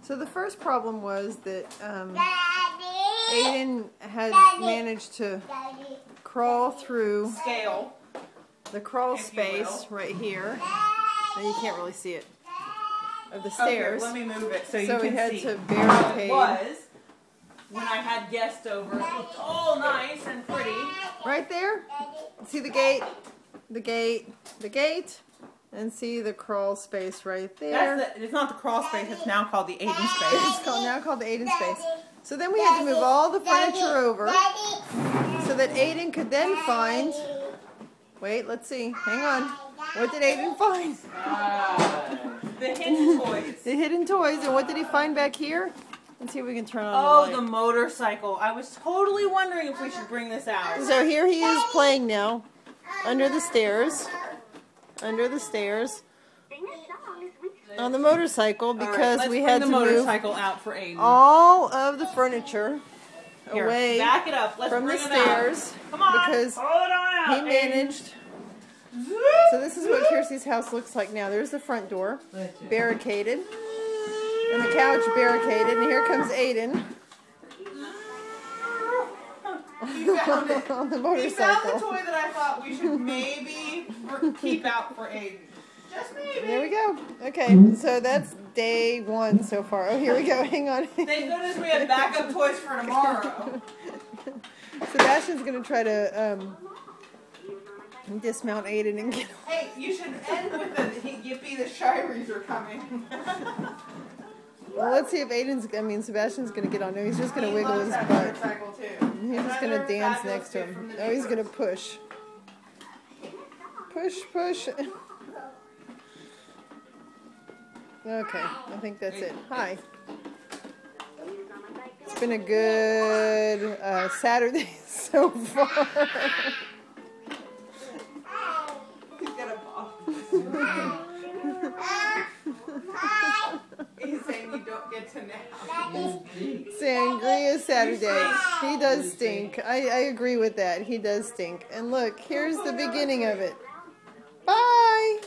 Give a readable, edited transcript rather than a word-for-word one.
So the first problem was that Aiden had managed to crawl through the crawl space right here. Now you can't really see it. Of the stairs. Okay, let me move it so you can see. So we had to barricade. It was when I had guests over. It looked all nice and pretty. Right there. See the gate, the gate, the gate, and see the crawl space right there. It's not the crawl space. It's now called the Aiden space. It's now called the Aiden space. So then we had to move all the furniture over so that Aiden could then find. Wait, let's see. Hang on. What did Aiden find? The hidden toys. The hidden toys. And what did he find back here? Let's see if we can turn on the light. The motorcycle. I was totally wondering if we should bring this out. So here he is playing now. Under the stairs. Under the stairs. On the motorcycle because we had to move the motorcycle out for Aiden. all of the furniture away back it up. Let's from the bring stairs. Come on, because hold it on out, he managed. So this is what Kiersey's house looks like now. There's the front door, barricaded, and the couch barricaded, and here comes Aiden on the motorcycle. He found the toy that I thought we should maybe keep out for Aiden. Just maybe. There we go. Okay, so that's day 1 so far. Oh, here we go. Hang on. Thank goodness we have backup toys for tomorrow. Sebastian's going to try to dismount Aiden and get. Hey, you should end with the yippee, the Shiries are coming. Well, let's see if Sebastian's going to get on. No, he's just going to wiggle his butt. He's just going to dance next to him. Oh, he's going to push. Push, push. Okay, I think that's it. Hi. It's been a good Saturday so far. He's got a ball. He's saying you don't get to nap. Sangria Saturday. He does stink. I agree with that. He does stink. And look, here's the beginning of it. Bye!